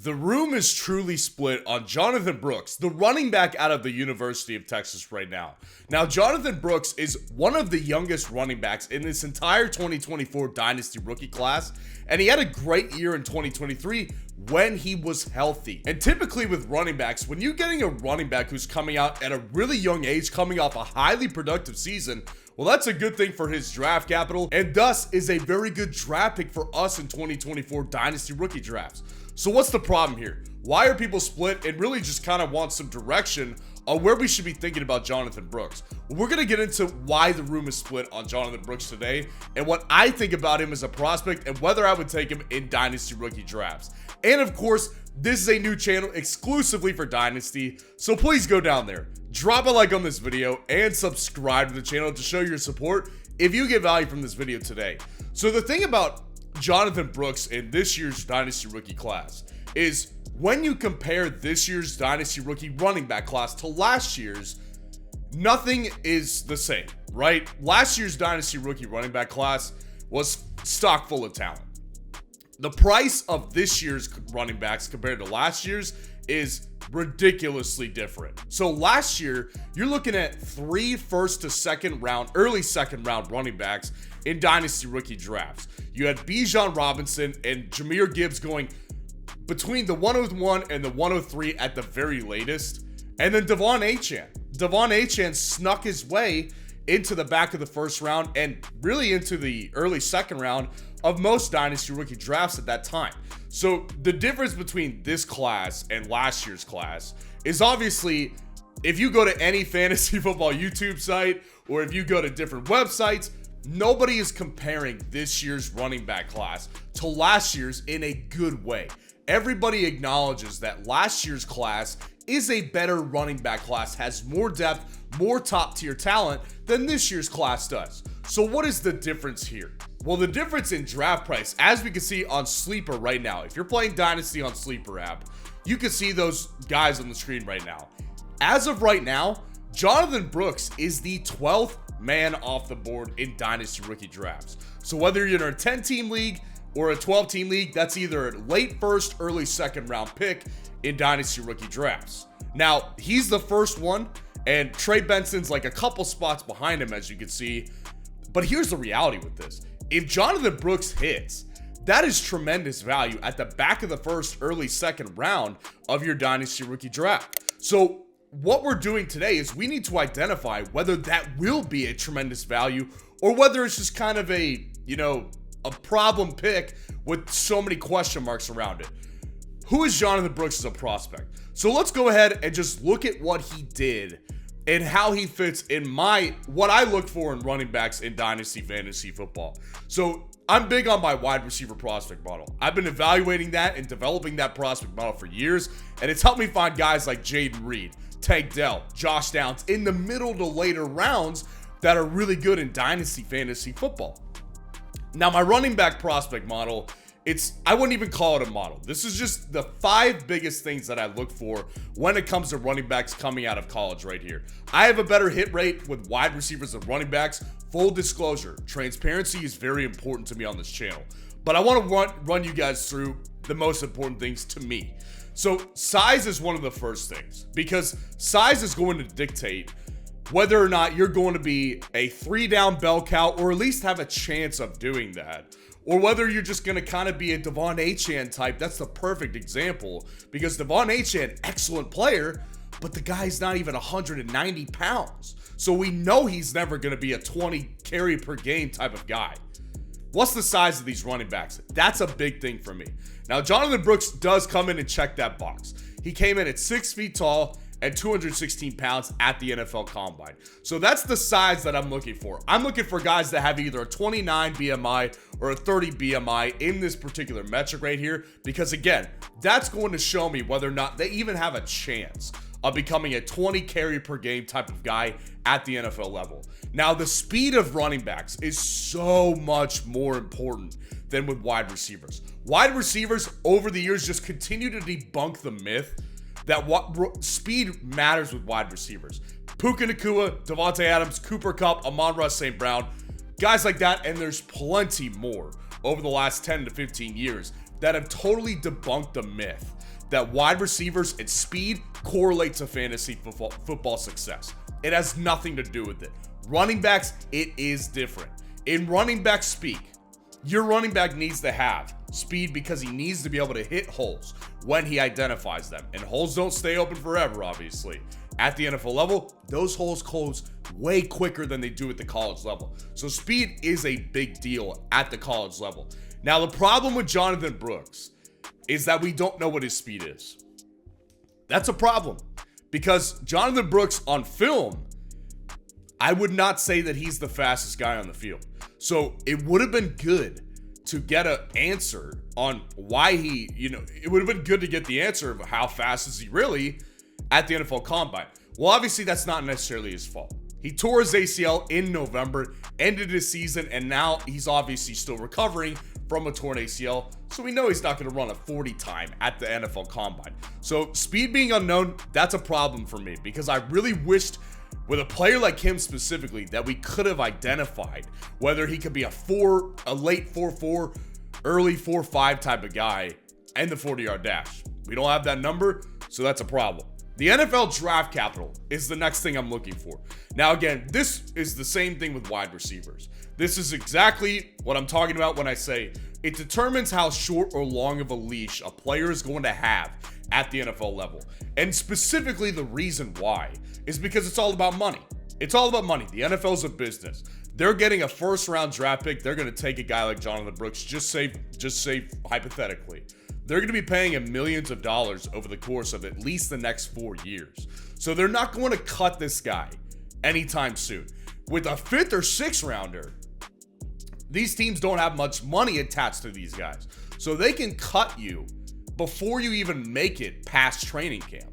The room is truly split on Jonathon Brooks, the running back out of the University of Texas right now. Now, Jonathon Brooks is one of the youngest running backs in this entire 2024 Dynasty rookie class, and he had a great year in 2023 when he was healthy. And typically with running backs, when you're getting a running back who's coming out at a really young age, coming off a highly productive season, well, that's a good thing for his draft capital, and thus is a very good draft pick for us in 2024 Dynasty rookie drafts. So what's the problem here? Why are people split and really just kind of want some direction on where we should be thinking about Jonathon Brooks? Well, we're going to get into why the room is split on Jonathon Brooks today and what I think about him as a prospect and whether I would take him in Dynasty rookie drafts. And of course, this is a new channel exclusively for Dynasty, so please go down there, drop a like on this video, and subscribe to the channel to show your support if you get value from this video today. So the thing about Jonathon Brooks in this year's Dynasty rookie class is when you compare this year's Dynasty rookie running back class to last year's, nothing is the same, right? Last year's Dynasty rookie running back class was stock full of talent. The price of this year's running backs compared to last year's is ridiculously different. So last year, you're looking at 3 first to second round, early second round running backs in Dynasty rookie drafts. You had Bijan Robinson and Jahmyr Gibbs going between the 101 and the 103 at the very latest. And then Devon Achane. Devon Achane snuck his way into the back of the first round and really into the early second round of most Dynasty rookie drafts at that time. So the difference between this class and last year's class is obviously, if you go to any fantasy football YouTube site or if you go to different websites, nobody is comparing this year's running back class to last year's in a good way. Everybody acknowledges that last year's class is a better running back class, has more depth, more top tier talent than this year's class does. So what is the difference here? Well, the difference in draft price, as we can see on Sleeper right now, if you're playing Dynasty on Sleeper app, you can see those guys on the screen right now. As of right now, Jonathon Brooks is the 12th man off the board in Dynasty rookie drafts. So whether you're in a 10-team league or a 12-team league, that's either a late first, early second round pick in Dynasty rookie drafts. Now, he's the first one, and Trey Benson's like a couple spots behind him, as you can see. But here's the reality with this. If Jonathon Brooks hits, that is tremendous value at the back of the first, early second round of your Dynasty rookie draft. So what we're doing today is we need to identify whether that will be a tremendous value or whether it's just kind of a problem pick with so many question marks around it. Who is Jonathon Brooks as a prospect? So let's go ahead and just look at what he did and how he fits in what I look for in running backs in Dynasty Fantasy Football. So I'm big on my wide receiver prospect model. I've been evaluating that and developing that prospect model for years, and it's helped me find guys like Jaden Reed, Tank Dell, Josh Downs in the middle to later rounds that are really good in Dynasty Fantasy Football. Now, my running back prospect model, I wouldn't even call it a model. This is just the 5 biggest things that I look for when it comes to running backs coming out of college right here. I have a better hit rate with wide receivers than running backs. Full disclosure, transparency is very important to me on this channel. But I want to run you guys through the most important things to me. So size is one of the first things, because size is going to dictate whether or not you're going to be a 3-down bell cow or at least have a chance of doing that. Or whether you're just going to kind of be a Devon Achane type. That's the perfect example, because Devon Achane, excellent player, but the guy's not even 190 pounds. So we know he's never going to be a 20 carry per game type of guy. What's the size of these running backs? That's a big thing for me. Now, Jonathon Brooks does come in and check that box. He came in at 6 feet tall and 216 pounds at the NFL Combine. So that's the size that I'm looking for. I'm looking for guys that have either a 29 BMI or a 30 BMI in this particular metric right here, because again, that's going to show me whether or not they even have a chance of becoming a 20 carry per game type of guy at the NFL level. Now, the speed of running backs is so much more important than with wide receivers. Wide receivers over the years just continue to debunk the myth that speed matters with wide receivers. Puka Nacua, Devontae Adams, Cooper Kupp, Amon-Ra St. Brown, guys like that, and there's plenty more over the last 10 to 15 years that have totally debunked the myth that wide receivers and speed correlate to fantasy football success. It has nothing to do with it. Running backs, it is different. In running back speak, your running back needs to have speed because he needs to be able to hit holes when he identifies them. And holes don't stay open forever, obviously. At the NFL level, those holes close way quicker than they do at the college level. So speed is a big deal at the college level. Now, the problem with Jonathon Brooks is that we don't know what his speed is. That's a problem because Jonathon Brooks on film, I would not say that he's the fastest guy on the field. So it would have been good to get an answer on why he, it would have been good to get the answer of how fast is he really at the NFL Combine. Well, obviously that's not necessarily his fault. He tore his ACL in November, ended his season, and now he's obviously still recovering from a torn ACL. So we know he's not going to run a 40 time at the NFL Combine. So speed being unknown, that's a problem for me because I really wished with a player like him specifically that we could have identified whether he could be a late 4.4, early 4.5 type of guy and the 40-yard dash. We don't have that number, so that's a problem. The NFL draft capital is the next thing I'm looking for. Now, again, this is the same thing with wide receivers. This is exactly what I'm talking about when I say it determines how short or long of a leash a player is going to have at the NFL level. And specifically, the reason why is because it's all about money. It's all about money. The NFL is a business. They're getting a first-round draft pick. They're going to take a guy like Jonathon Brooks, just say hypothetically. They're going to be paying him millions of dollars over the course of at least the next 4 years. So they're not going to cut this guy anytime soon. With a 5th or 6th rounder, these teams don't have much money attached to these guys. So they can cut you before you even make it past training camp.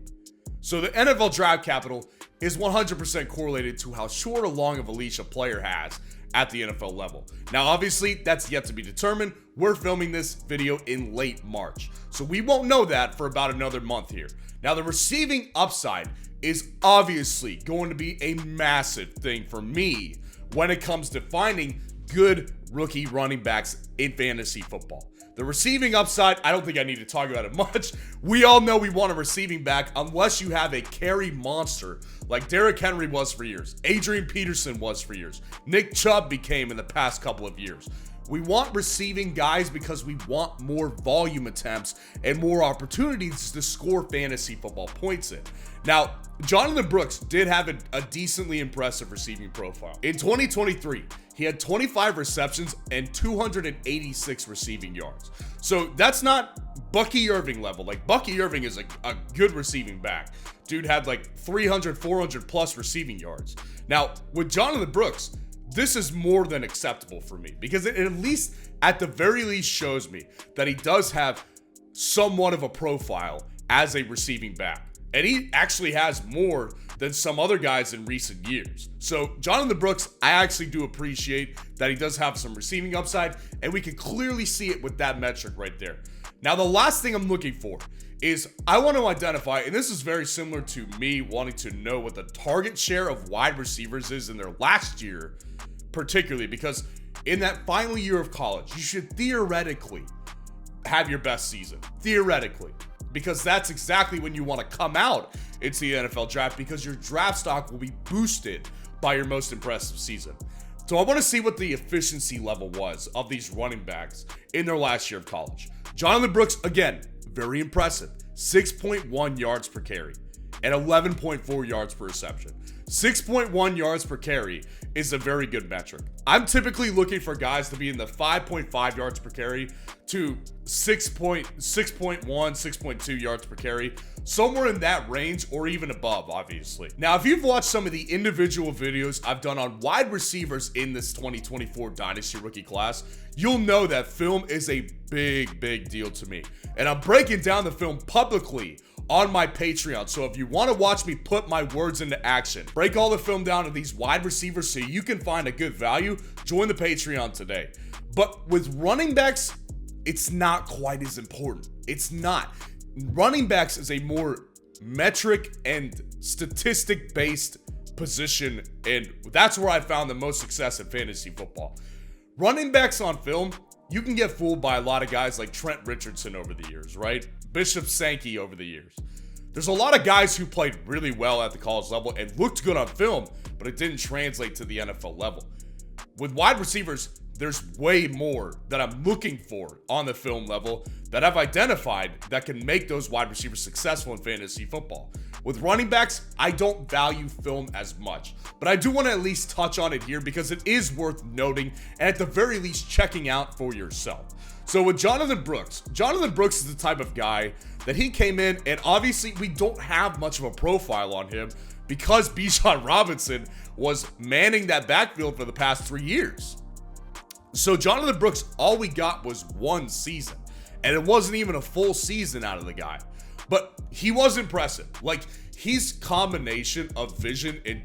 So the NFL draft capital is 100% correlated to how short or long of a leash a player has at the NFL level. Now, obviously, that's yet to be determined. We're filming this video in late March, so we won't know that for about another month here. Now, the receiving upside is obviously going to be a massive thing for me when it comes to finding good rookie running backs in fantasy football. The receiving upside, I don't think I need to talk about it much. We all know we want a receiving back unless you have a carry monster like Derrick Henry was for years, Adrian Peterson was for years, Nick Chubb became in the past couple of years. We want receiving guys because we want more volume attempts and more opportunities to score fantasy football points in. Now, Jonathon Brooks did have a decently impressive receiving profile. In 2023, he had 25 receptions and 286 receiving yards. So that's not Bucky Irving level. Like, Bucky Irving is a good receiving back. Dude had like 300, 400 plus receiving yards. Now, with Jonathon Brooks, this is more than acceptable for me because it at least, at the very least, shows me that he does have somewhat of a profile as a receiving back. And he actually has more than some other guys in recent years. So Jonathon Brooks, I actually do appreciate that he does have some receiving upside, and we can clearly see it with that metric right there. Now, the last thing I'm looking for is I want to identify, and this is very similar to me wanting to know what the target share of wide receivers is in their last year, particularly because in that final year of college, you should theoretically have your best season. Theoretically. Because that's exactly when you want to come out into the NFL draft because your draft stock will be boosted by your most impressive season. So I want to see what the efficiency level was of these running backs in their last year of college. Jonathon Brooks, again, very impressive. 6.1 yards per carry and 11.4 yards per reception. 6.1 yards per carry is a very good metric. I'm typically looking for guys to be in the 5.5 yards per carry to 6.1, 6.2 yards per carry, somewhere in that range or even above, obviously. Now, if you've watched some of the individual videos I've done on wide receivers in this 2024 Dynasty rookie class, you'll know that film is a big deal to me. And I'm breaking down the film publicly on my Patreon. So if you want to watch me put my words into action, break all the film down to these wide receivers so you can find a good value, join the Patreon today. But with running backs, it's not quite as important. It's not. Running backs is a more metric and statistic-based position, and that's where I found the most success in fantasy football. Running backs on film, you can get fooled by a lot of guys like Trent Richardson over the years, right? Bishop Sankey over the years. There's a lot of guys who played really well at the college level and looked good on film, but it didn't translate to the NFL level. With wide receivers, there's way more that I'm looking for on the film level that I've identified that can make those wide receivers successful in fantasy football. With running backs, I don't value film as much, but I do want to at least touch on it here because it is worth noting and at the very least checking out for yourself. So with Jonathon Brooks is the type of guy that he came in, and obviously we don't have much of a profile on him because Bijan Robinson was manning that backfield for the past 3 years. So Jonathon Brooks, all we got was 1 season, and it wasn't even a full season out of the guy. But he was impressive. Like, his combination of vision and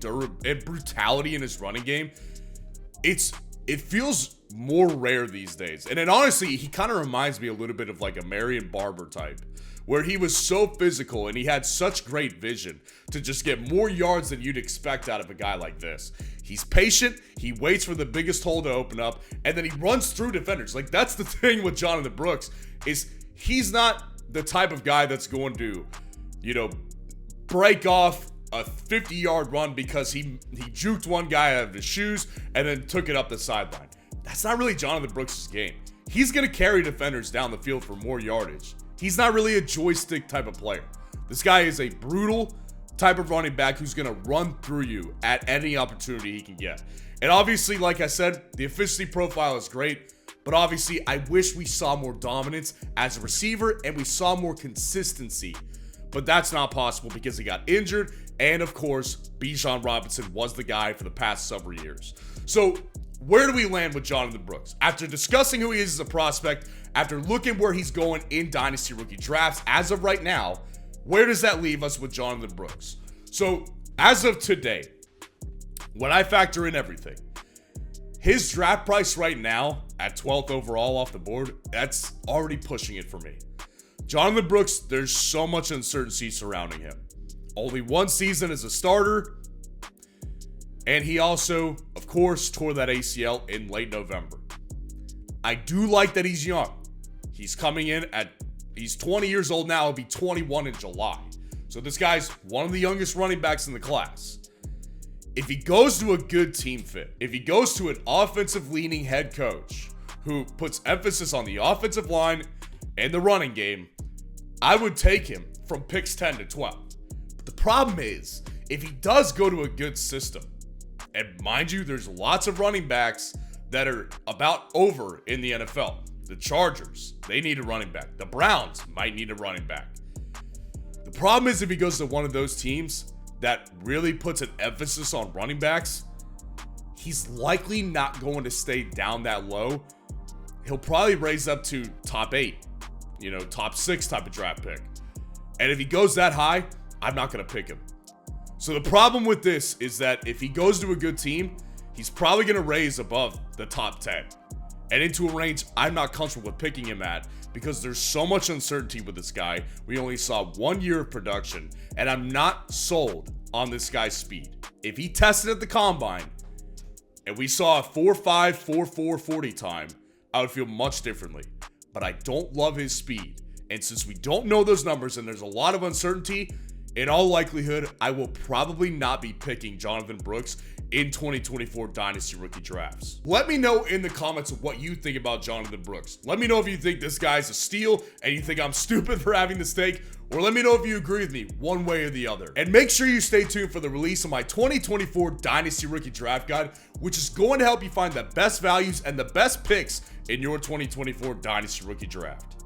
brutality in his running game, it feels more rare these days. And then honestly, he kind of reminds me a little bit of like a Marion Barber type, where he was so physical and he had such great vision to just get more yards than you'd expect out of a guy like this. He's patient, he waits for the biggest hole to open up, and then he runs through defenders. Like, that's the thing with Jonathon Brooks, is he's not the type of guy that's going to, break off a 50-yard run because he juked one guy out of his shoes and then took it up the sideline. That's not really Jonathon Brooks' game. He's going to carry defenders down the field for more yardage. He's not really a joystick type of player. This guy is a brutal type of running back who's going to run through you at any opportunity he can get. And obviously, like I said, the efficiency profile is great, but obviously I wish we saw more dominance as a receiver and we saw more consistency. But that's not possible because he got injured, and of course, Bijan Robinson was the guy for the past several years. So where do we land with Jonathon Brooks? After discussing who he is as a prospect, after looking where he's going in Dynasty rookie drafts, as of right now, where does that leave us with Jonathon Brooks? So as of today, when I factor in everything, his draft price right now at 12th overall off the board, that's already pushing it for me. Jonathon Brooks, there's so much uncertainty surrounding him. Only 1 season as a starter, and he also, of course, tore that ACL in late November. I do like that he's young. He's coming in he's 20 years old now, he'll be 21 in July. So this guy's one of the youngest running backs in the class. If he goes to a good team fit, if he goes to an offensive-leaning head coach who puts emphasis on the offensive line and the running game, I would take him from picks 10 to 12. But the problem is, if he does go to a good system, and mind you, there's lots of running backs that are about over in the NFL. The Chargers, they need a running back. The Browns might need a running back. The problem is if he goes to one of those teams that really puts an emphasis on running backs, he's likely not going to stay down that low. He'll probably raise up to top 8, top 6 type of draft pick. And if he goes that high, I'm not going to pick him. So the problem with this is that if he goes to a good team, he's probably going to raise above the top 10 and into a range I'm not comfortable with picking him at because there's so much uncertainty with this guy. We only saw 1 year of production, and I'm not sold on this guy's speed. If he tested at the combine and we saw a 4.5, 4.4 40 time, I would feel much differently. But I don't love his speed. And since we don't know those numbers and there's a lot of uncertainty, in all likelihood, I will probably not be picking Jonathon Brooks in 2024 Dynasty rookie drafts. Let me know in the comments what you think about Jonathon Brooks. Let me know if you think this guy's a steal and you think I'm stupid for having this take, or let me know if you agree with me one way or the other. And make sure you stay tuned for the release of my 2024 Dynasty rookie draft guide, which is going to help you find the best values and the best picks in your 2024 Dynasty rookie draft.